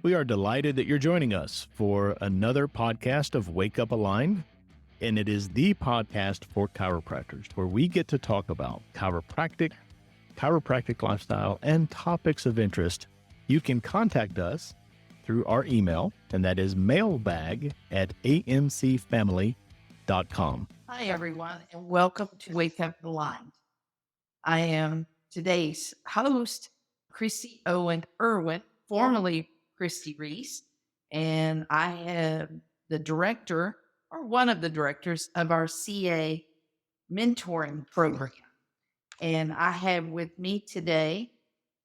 We are delighted that you're joining us for another podcast of Wake Up Aligned. And it is the podcast for chiropractors where we get to talk about chiropractic lifestyle, and topics of interest. You can contact us through our email, and that is mailbag@amcfamily.com. Hi, everyone, and welcome to Wake Up Aligned. I am today's host, Christie Irwin, formerly Christie Reese, and I am the director, or one of the directors, of our CA mentoring program. And I have with me today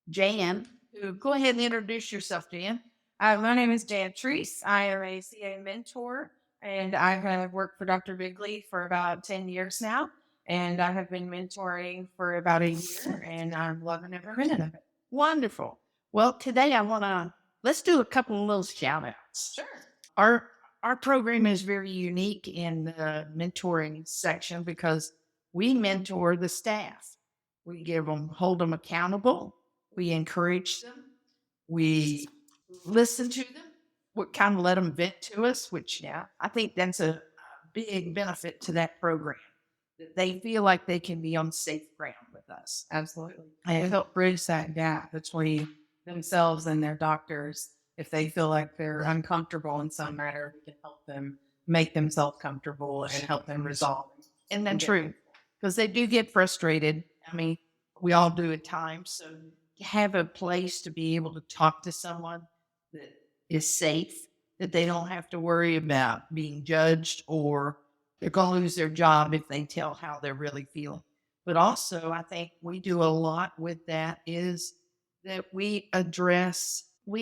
Jan, who, go ahead and introduce yourself, Jan. My name is Jan Treese. I am a CA mentor, and I have worked for Dr. Bigley for about 10 years now. And I have been mentoring for about a year, and I'm loving every minute of it. Wonderful. Well, today let's do a couple of little shout outs. Sure. Our program is very unique in the mentoring section because we mentor the staff. We hold them accountable. We encourage them. We listen to them. We kind of let them vent to us, which I think that's a big benefit to that program. That they feel like they can be on safe ground with us. Absolutely. And help bridge that gap between themselves and their doctors. If they feel like they're uncomfortable in some matter, we can help them make themselves comfortable and help them resolve. And that's true, because they do get frustrated. I mean, we all do at times. So have a place to be able to talk to someone that is safe, that they don't have to worry about being judged or they're going to lose their job if they tell how they're really feeling. But also, I think we do a lot with that is that we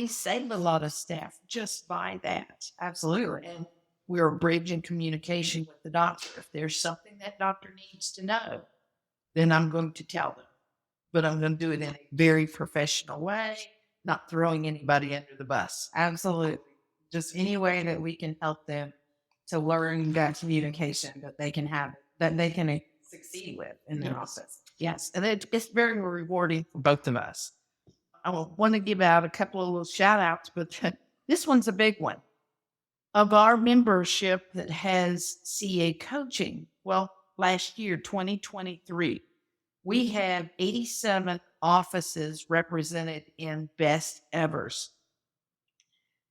save a lot of staff just by that. Absolutely. And we're a bridge in communication with the doctor. If there's something that doctor needs to know, then I'm going to tell them. But I'm going to do it in a very professional way, not throwing anybody under the bus. Absolutely. Just any way that we can help them to learn that communication that they can have, that they can succeed with in their office. Yes. And it's very rewarding for both of us. I want to give out a couple of little shout outs, but this one's a big one. Of our membership that has CA coaching, well, last year, 2023, we have 87 offices represented in Best Evers.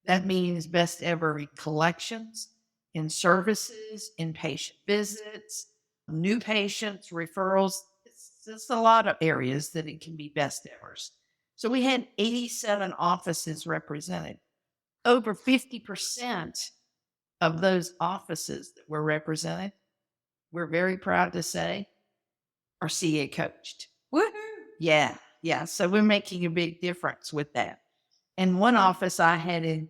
That means best ever in collections, in services, in patient visits, new patients, referrals. It's a lot of areas that it can be best evers. So we had 87 offices represented. Over 50% of those offices that were represented, we're very proud to say, are CA coached. Woohoo! Yeah. So we're making a big difference with that. And one office I had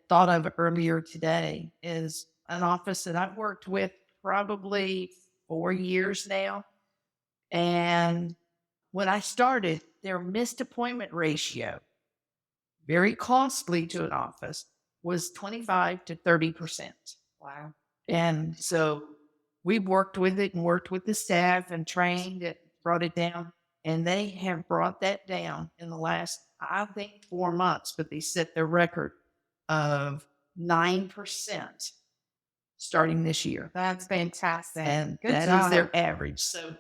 thought of earlier today is an office that I've worked with probably 4 years now. And when I started, their missed appointment ratio, very costly to an office, was 25 to 30%. Wow. And so we worked with it and worked with the staff and trained it, brought it down. And they have brought that down in the last, I think, 4 months, but they set their record of 9% starting this year. That's fantastic. And Good that job. is their average. So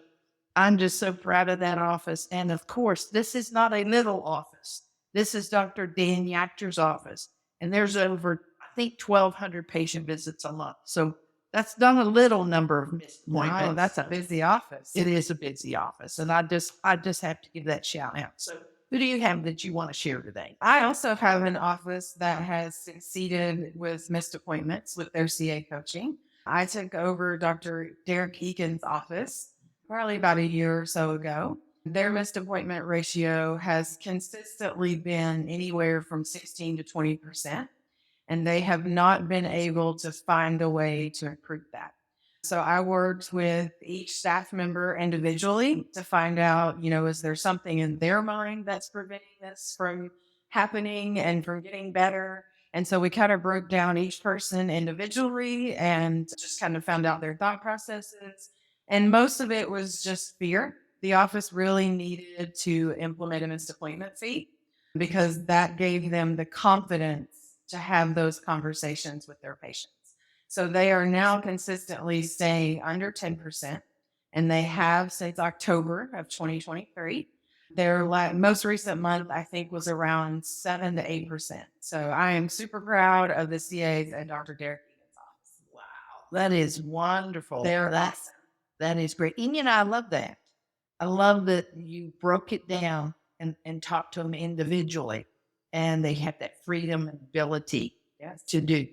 I'm just so proud of that office. And of course, this is not a little office. This is Dr. Dan Yachter's office. And there's over, I think, 1,200 patient visits a month. So that's not a little number of missed appointments. Wow, that's a busy office. It is a busy office. And I just have to give that shout out. So who do you have that you want to share today? I also have an office that has succeeded with missed appointments with their CA coaching. I took over Dr. Derek Egan's office probably about a year or so ago. Their missed appointment ratio has consistently been anywhere from 16 to 20%, and they have not been able to find a way to improve that. So I worked with each staff member individually to find out, is there something in their mind that's preventing this from happening and from getting better? And so we kind of broke down each person individually and just kind of found out their thought processes. And most of it was just fear. The office really needed to implement a missed appointment fee. because that gave them the confidence to have those conversations with their patients. So they are now consistently staying under 10%, and they have since October of 2023. Their most recent month, I think, was around 7 to 8%. So I am super proud of the CAs at Dr. Derek Egan's office. Wow, that is wonderful. They're awesome. That is great. And I love that. I love that you broke it down and talked to them individually, and they have that freedom and ability to do.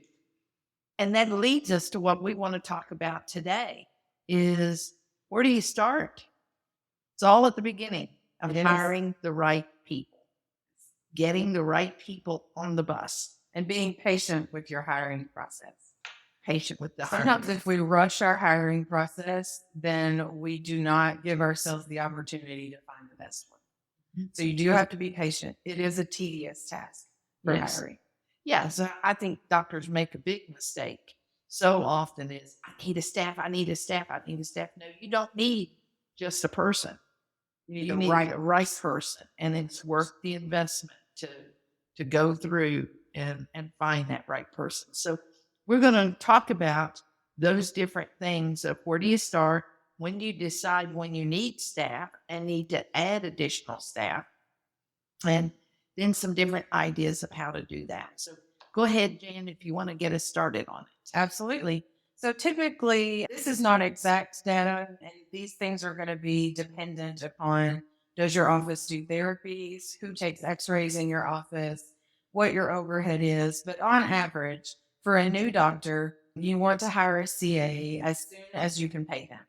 And that leads us to what we want to talk about today is, where do you start? It's all at the beginning of hiring the right people, getting the right people on the bus, and being patient with your hiring process. Patient with the hiring. Sometimes if we rush our hiring process, then we do not give ourselves the opportunity to find the best one. So you do have to be patient. It is a tedious task for hiring. Yeah, so I think doctors make a big mistake so often is, I need a staff, I need a staff, I need a staff. No, you don't need just a person. You need the right person, and it's worth the investment to go through and find that right person. So we're going to talk about those different things of, where do you start? When do you decide when you need staff and need to add additional staff? And then some different ideas of how to do that. So go ahead, Jan, if you want to get us started on it. Absolutely. So typically, this is not exact data, and these things are going to be dependent upon, does your office do therapies? Who takes x-rays in your office? What your overhead is. But on average, for a new doctor, you want to hire a CA as soon as you can pay them.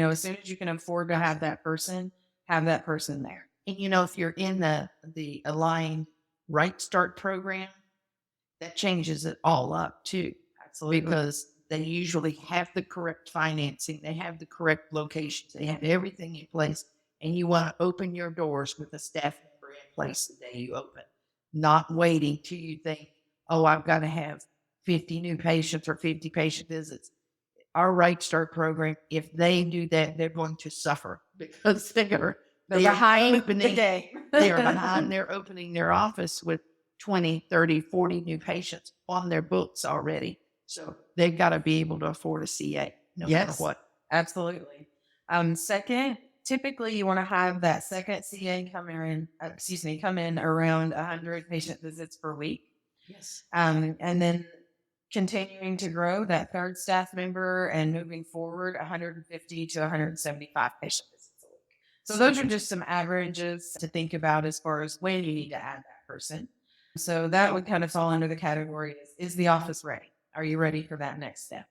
As soon as you can afford to have that person there. And if you're in the aligned Right Start program, that changes it all up too. Absolutely. Because they usually have the correct financing, they have the correct locations, they have everything in place, and you want to open your doors with a staff member in place the day you open, not waiting till you think, oh, I've got to have 50 new patients or 50 patient visits. Our Right Start program, if they do that, they're going to suffer, because they're behind the game. They're behind. They're opening their office with 20, 30, 40 new patients on their books already. So they've got to be able to afford a CA no matter what. Absolutely. Second, typically you want to have that second CA come in around 100 patient visits per week. Yes. And then continuing to grow that third staff member and moving forward 150 to 175 patient visits a week. So those are just some averages to think about as far as when you need to add that person. So that would kind of fall under the category, is the office ready? Are you ready for that next step?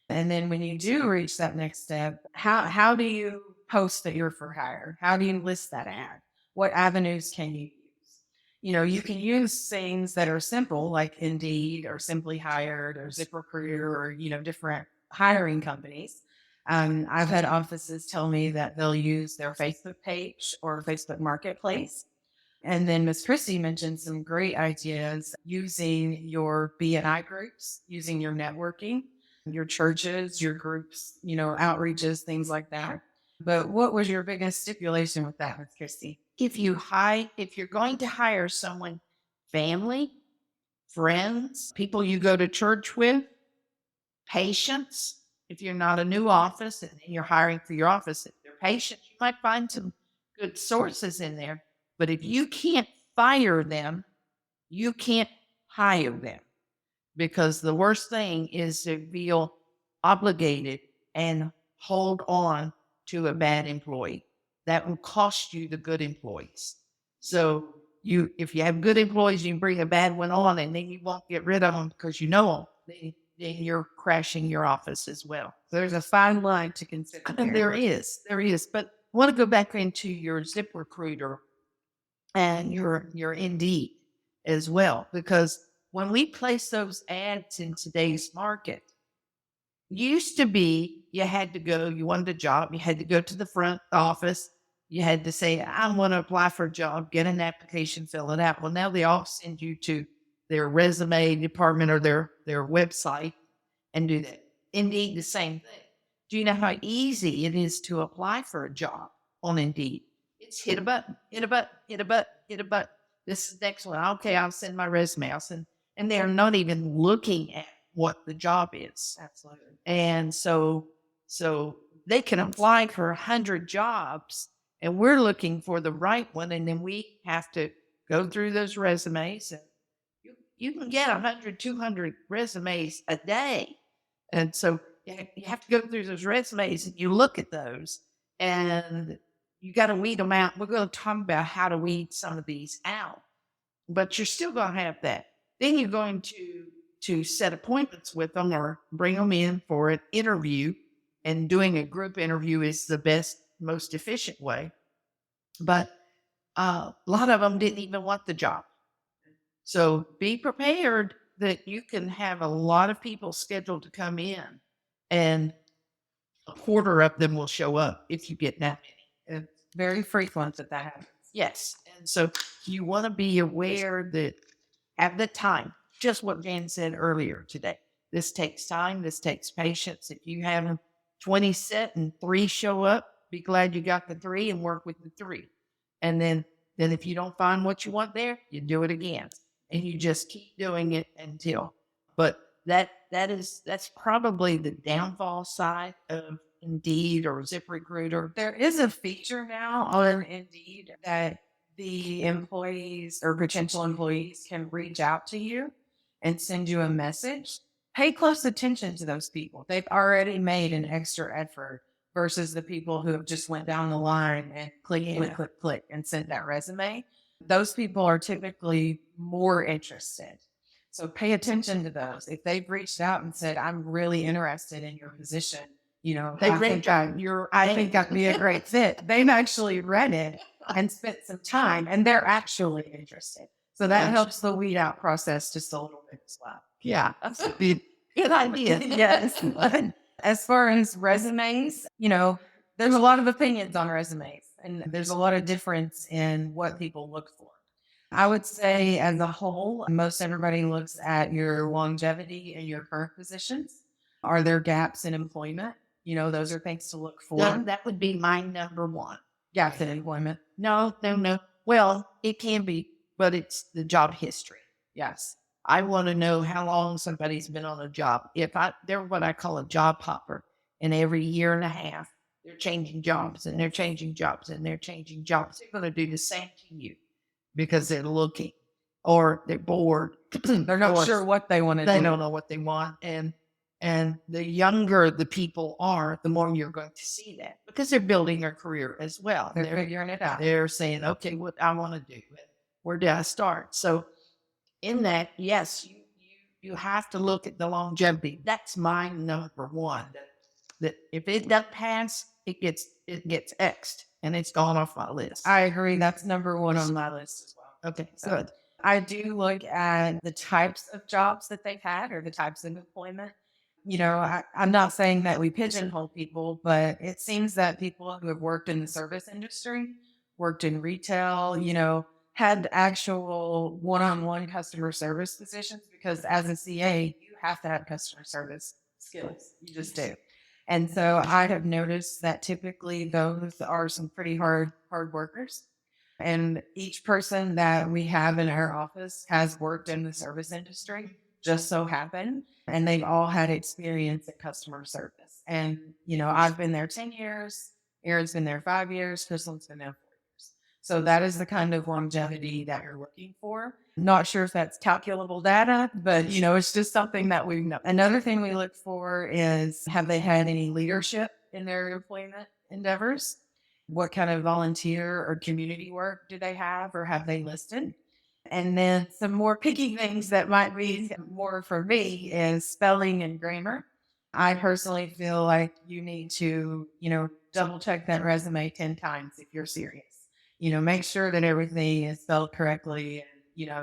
And then when you do reach that next step, how do you post that you're for hire? How do you list that ad? What avenues can you use? You can use things that are simple, like Indeed or Simply Hired or ZipRecruiter or, different hiring companies. I've had offices tell me that they'll use their Facebook page or Facebook Marketplace. And then Ms. Christie mentioned some great ideas using your BNI groups, using your networking, your churches, your groups, outreaches, things like that. But what was your biggest stipulation with that, Ms. Christie? If you're going to hire someone, family, friends, people you go to church with, patients, if you're not a new office and you're hiring for your office, if they're patients, you might find some good sources in there. But if you can't fire them, you can't hire them, because the worst thing is to feel obligated and hold on to a bad employee. That will cost you the good employees. So if you have good employees, you bring a bad one on, and then you won't get rid of them because you know them. Then you're crashing your office as well. So there's a fine line to consider. There is. But I want to go back into your ZipRecruiter and your Indeed as well, because when we place those ads in today's market, used to be you wanted a job, you had to go to the front office, you had to say, I want to apply for a job, get an application, fill it out. Well, now they all send you to their resume department or their website and do that. Indeed, the same thing. Do you know how easy it is to apply for a job on Indeed? It's hit a button, hit a button, hit a button, hit a button. this is the next one. Okay, I'll send my resume. I'll send, and they're not even looking at what the job is. Absolutely. And so they can apply for 100 jobs, and we're looking for the right one. And then we have to go through those resumes. And you can get 100, 200 resumes a day. And so you have to go through those resumes and you look at those and you got to weed them out. We're going to talk about how to weed some of these out, but you're still going to have that. Then you're going to set appointments with them or bring them in for an interview, and doing a group interview is the best, most efficient way. But a lot of them didn't even want the job. So be prepared that you can have a lot of people scheduled to come in, and a quarter of them will show up if you get that many. It's very frequent that happens. Yes. And so you want to be aware that at the time, just what Jan said earlier today, this takes time, this takes patience. If you have 20 set and 3 show up, be glad you got the 3 and work with the 3. And then if you don't find what you want there, you do it again. And you just keep doing it until. But that's probably the downfall side of Indeed or ZipRecruiter. There is a feature now on Indeed that the employees or potential employees can reach out to you and send you a message. Pay close attention to those people. They've already made an extra effort versus the people who have just went down the line and click and sent that resume. Those people are typically more interested. So pay attention to those. If they've reached out and said, I'm really interested in your position, I think I'd be a great fit. They've actually read it and spent some time, and they're actually interested. So that helps the weed out process just a little bit as well. Yeah, that's a good idea. Yes. As far as resumes, there's a lot of opinions on resumes, and there's a lot of difference in what people look for. I would say as a whole, most everybody looks at your longevity in your current positions. Are there gaps in employment? Those are things to look for. That would be my number one. Gaps in employment. No. Well, it can be, but it's the job history. Yes. I want to know how long somebody's been on a job. They're what I call a job hopper, and every year and a half, they're changing jobs and they're changing jobs and they're changing jobs. They're going to do the same to you because they're looking or they're bored. They're not sure what they want to do. They don't know what they want. And the younger the people are, the more you're going to see that because they're building their career as well. They're figuring it out. They're saying, okay, what I want to do, where do I start? So in that, yes, you have to look at the longevity. That's my number one. That if it doesn't pass, it gets X'd and it's gone off my list. I agree. That's number one on my list as well. Okay, So good. I do look at the types of jobs that they've had or the types of employment. I'm not saying that we pigeonhole people, but it seems that people who have worked in the service industry, worked in retail, had actual one-on-one customer service positions, because as a CA, you have to have customer service skills. You just do. And so I have noticed that typically those are some pretty hard workers. And each person that we have in our office has worked in the service industry, just so happened. And they've all had experience in customer service. And, I've been there 10 years. Aaron's been there 5 years. Crystal's been there 4 years. So that is the kind of longevity that you're looking for. Not sure if that's calculable data, but, it's just something that we know. Another thing we look for is, have they had any leadership in their employment endeavors? What kind of volunteer or community work do they have or have they listed? And then some more picky things that might be more for me is spelling and grammar. I personally feel like you need to, double check that resume 10 times if you're serious. Make sure that everything is spelled correctly and,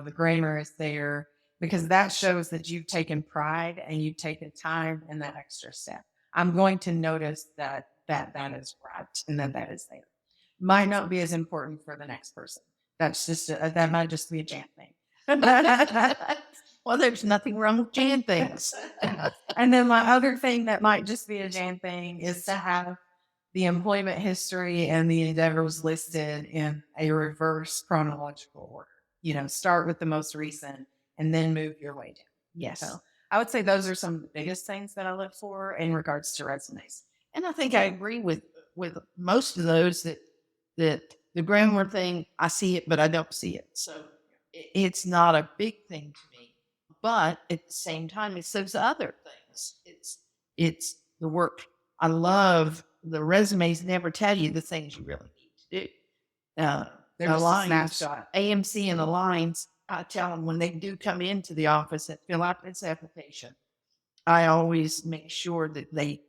the grammar is there, because that shows that you've taken pride and you've taken time in that extra step. I'm going to notice that is right and that is there. Might not be as important for the next person. That's just that might just be a Jan thing. Well, there's nothing wrong with Jan things. And then my other thing that might just be a Jan thing is to have the employment history and the endeavors listed in a reverse chronological order. start with the most recent and then move your way down. Yes. So I would say those are some of the biggest things that I look for in regards to resumes. And I think I agree with most of those that the grammar thing, I see it, but I don't see it. So it's not a big thing to me. But at the same time, it's those other things. It's the work. I love the resumes never tell you the things you really need to do. They're The just a lines, snapshot. AMC and the lines, I tell them when they do come into the office and fill out this application, I always make sure that they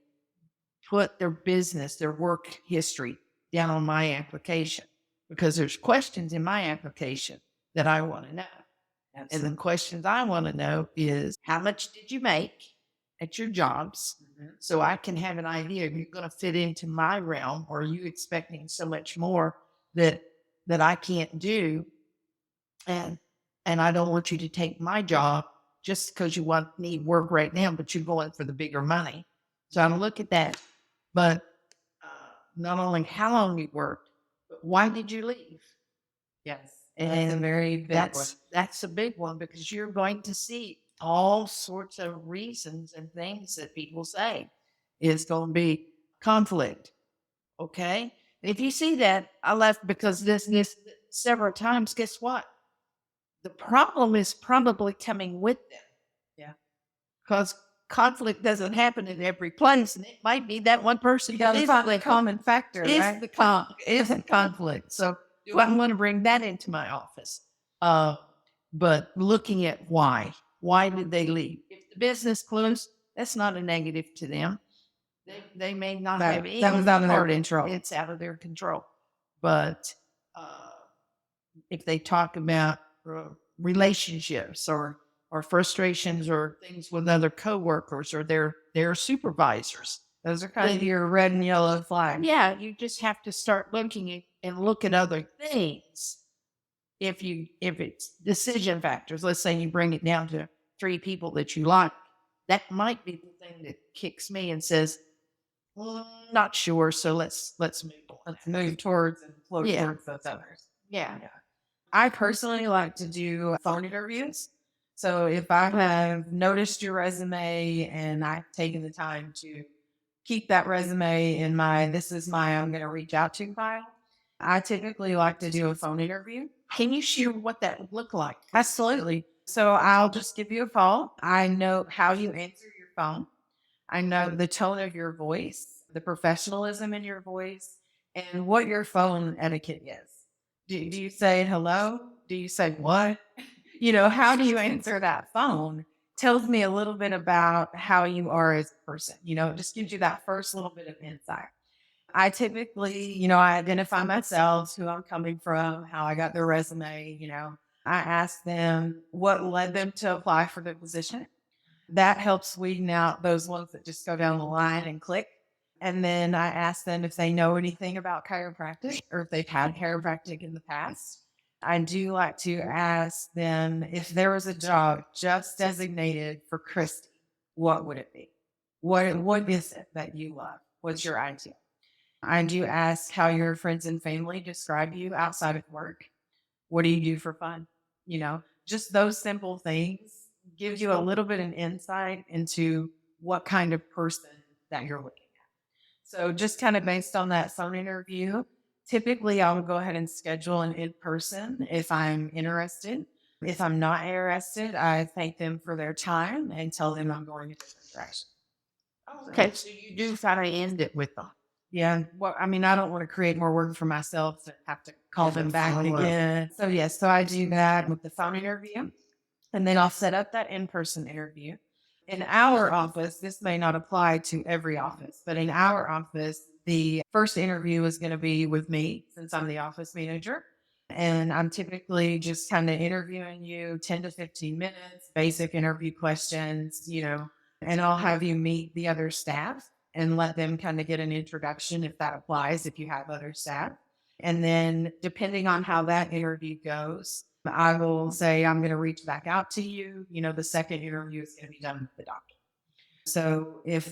put their business, their work history down on my application, because there's questions in my application that I want to know. And the questions I want to know is, how much did you make at your jobs? So I can have an idea if you're going to fit into my realm, or are you expecting so much more that I can't do? And I don't want you to take my job just because you need work right now, but you're going for the bigger money. So I look at that. But not only how long you worked, but why did you leave? Yes. And That's a very big one. that's a big one, because you're going to see all sorts of reasons and things that people say. It's going to be conflict. Okay. If you see that I left because this several times, guess what? The problem is probably coming with them. Yeah. Because conflict doesn't happen in every place, and it might be that one person. You got to find the common factor, right? Isn't conflict. So do I want to bring that into my office? But looking at why did they leave? If the business closed, that's not a negative to them. They may not have any. That was out of their part. control. It's out of their control. But if they talk about relationships or frustrations or things with other coworkers or their supervisors, Those are kind of your red and yellow flags. yeah, you just have to start looking and look at other things. If it's decision factors, let's say you bring it down to 3 people that you like, that might be the thing that kicks me and says, not sure. So let's move on. Let's move towards and flow Yeah. towards those others. Yeah. I personally like to do phone interviews. So if I have noticed your resume and I've taken the time to keep that resume in my I'm going to reach out to file, I typically like to do a phone interview. Can you share what that would look like? Absolutely. So I'll just give you a call. I know how you answer your phone. I know the tone of your voice, the professionalism in your voice, and what your phone etiquette is. Do you say hello? Do you say what? How do you answer that phone? Tells me a little bit about how you are as a person. It just gives you that first little bit of insight. I typically, I identify myself, who I'm coming from, how I got their resume. I ask them what led them to apply for the position. That helps weeding out those ones that just go down the line and click. And then I ask them if they know anything about chiropractic or if they've had chiropractic in the past. I do like to ask them if there was a job just designated for Christie, what would it be? What is it that you love? What's your idea? I do ask how your friends and family describe you outside of work. What do you do for fun? Just those simple things give you a little bit of insight into what kind of person that you're looking at. So just kind of based on that phone interview, typically I would go ahead and schedule an in-person if I'm interested. If I'm not interested, I thank them for their time and tell them I'm going a different direction. Okay, so you do kind of end it with them. Yeah. Well, I don't want to create more work for myself to have to call them back again. So yes, so I do that with the phone interview. And then I'll set up that in-person interview. In our office, this may not apply to every office, but in our office, the first interview is going to be with me since I'm the office manager. And I'm typically just kind of interviewing you 10 to 15 minutes, basic interview questions, and I'll have you meet the other staff and let them kind of get an introduction if that applies, if you have other staff. And then depending on how that interview goes, I will say, I'm going to reach back out to you. The second interview is going to be done with the doctor. So if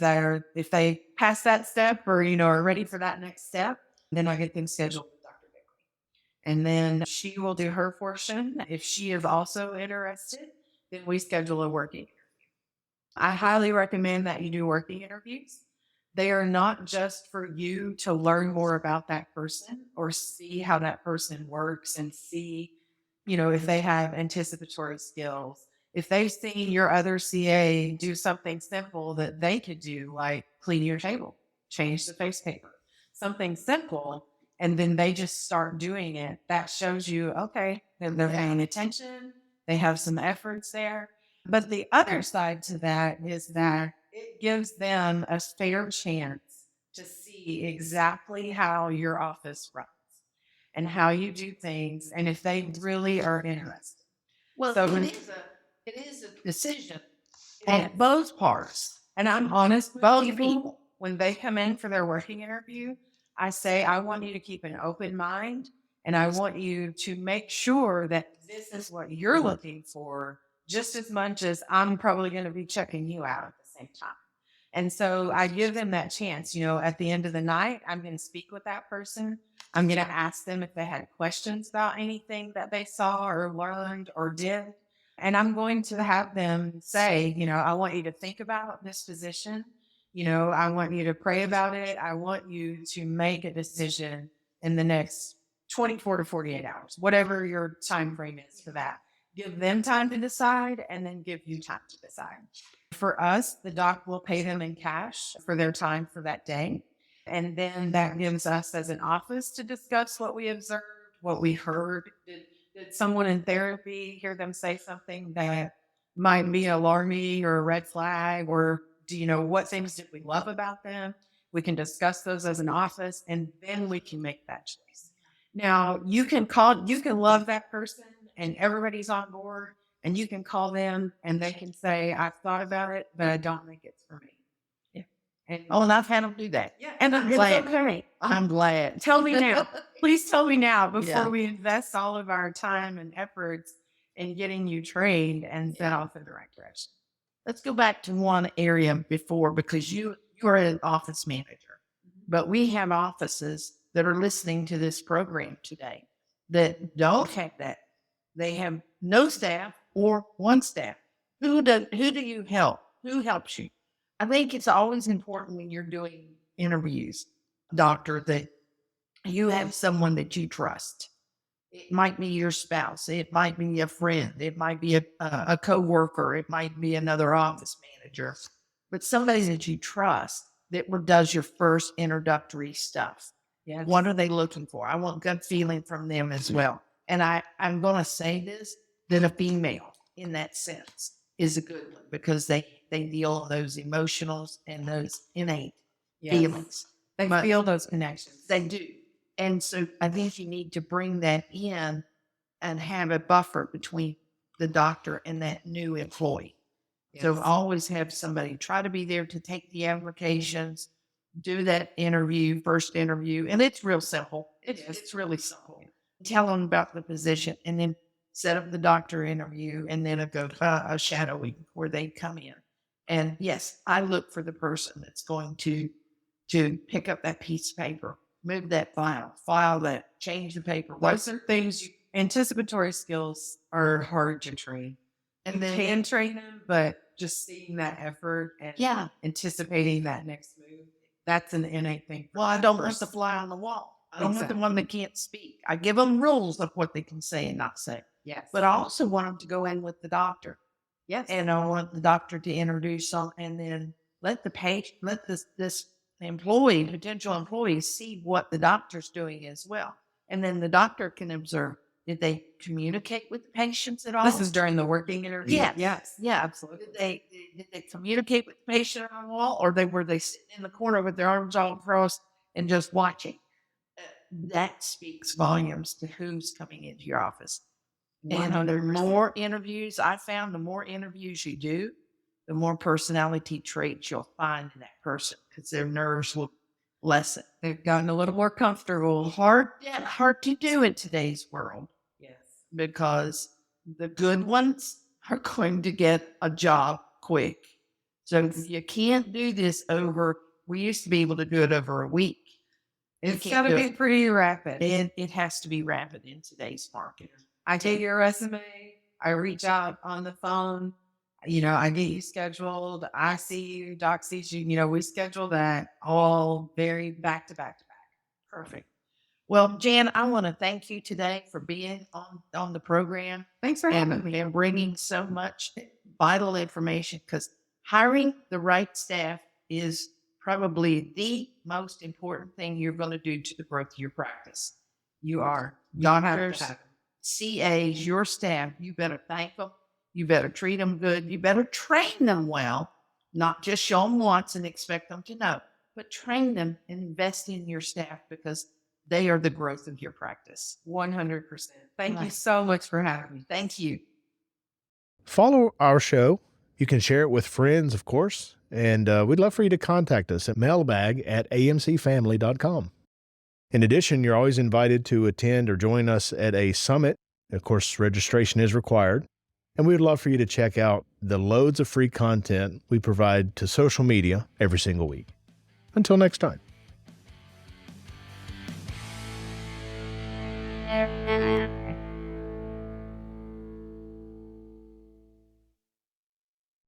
they pass that step or, are ready for that next step, then I get them scheduled with Dr. Bickley. And then she will do her portion. If she is also interested, then we schedule a working. I highly recommend that you do working interviews. They are not just for you to learn more about that person or see how that person works and see, if they have anticipatory skills. If they've seen your other CA do something simple that they could do, like clean your table, change the face paper, something simple, and then they just start doing it, that shows you, okay, they're paying attention, they have some efforts there. But the other side to that is that it gives them a fair chance to see exactly how your office runs and how you do things, and if they really are interested. Well, So it is a decision on both parts. And I'm honest with Both people, people. when they come in for their working interview, I say, I want you to keep an open mind, and I want you to make sure that this is what you're looking for just as much as I'm probably going to be checking you out at the same time. And so I give them that chance. At the end of the night, I'm going to speak with that person. I'm going to ask them if they had questions about anything that they saw or learned or did. And I'm going to have them say, I want you to think about this position. I want you to pray about it. I want you to make a decision in the next 24 to 48 hours, whatever your time frame is for that. Give them time to decide, and then give you time to decide. For us, the doc will pay them in cash for their time for that day. And then that gives us as an office to discuss what we observed, what we heard. Did someone in therapy hear them say something that might be alarming or a red flag? Or what things did we love about them? We can discuss those as an office, and then we can make that choice. Now, you can love that person and everybody's on board, and you can call them and they can say, I've thought about it, but I don't think it's for me. Yeah. And I've had them do that. yeah, And I'm glad. okay. I'm glad. Tell me now. Please tell me now before Yeah. we invest all of our time and efforts in getting you trained and set off in the right direction. Let's go back to one area before, because you're an office manager, but we have offices that are listening to this program today that don't have that. They have no staff or one staff. Who do you help? Who helps you? I think it's always important when you're doing interviews, doctor, that you have someone that you trust. It might be your spouse. It might be a friend. It might be a coworker. It might be another office manager, but somebody that you trust that does your first introductory stuff. Yes. What are they looking for? I want gut feeling from them as well. And I'm going to say this, that a female in that sense is a good one, because they deal with those emotionals and those innate feelings. They feel those connections. They do. And so I think you need to bring that in and have a buffer between the doctor and that new employee. Yes. So always have somebody try to be there to take the applications, do that interview, first interview. And it's real simple. It's really simple. Tell them about the position, and then set up the doctor interview, and then a shadowing where they come in. And yes, I look for the person that's going to pick up that piece of paper, move that file that, change the paper. Those are things, anticipatory skills are hard to train. And then can train them, but just seeing that effort and anticipating that next move, that's an innate thing. Well, I don't want the fly on the wall. I don't want the one that can't speak. I give them rules of what they can say and not say. Yes. But I also want them to go in with the doctor. Yes. And I want the doctor to introduce them, and then let the patient, let this potential employee see what the doctor's doing as well. And then the doctor can observe, did they communicate with the patients at all? This is during the working interview. Yes. Yeah, Absolutely. Did they communicate with the patient on the wall, or were they sitting in the corner with their arms all crossed and just watching? That speaks volumes to who's coming into your office. And the more interviews I found, the more interviews you do, the more personality traits you'll find in that person, because their nerves will lessen. They've gotten a little more comfortable. Hard to do in today's world, Yes. because the good ones are going to get a job quick. So you can't do this we used to be able to do it over a week. It's can't got to do be it. pretty rapid. It has to be rapid in today's market. I take your resume. I reach out on the phone. I get you scheduled. I see you. Doc sees you. We schedule that all very back to back to back. Perfect. Well, Jan, I want to thank you today for being on the program Thanks for having me. and bringing so much vital information, because hiring the right staff is probably the most important thing you're going to do to the growth of your practice. You are Don't have doctors, to have. CAs, your staff. You better thank them. You better treat them good. You better train them well, not just show them once and expect them to know, but train them and invest in your staff, because they are the growth of your practice. 100%. Thank you Right. so much for having me. Thank you. Follow our show. You can share it with friends, of course, and we'd love for you to contact us at mailbag@amcfamily.com. In addition, you're always invited to attend or join us at a summit. Of course, registration is required. And we would love for you to check out the loads of free content we provide to social media every single week. Until next time.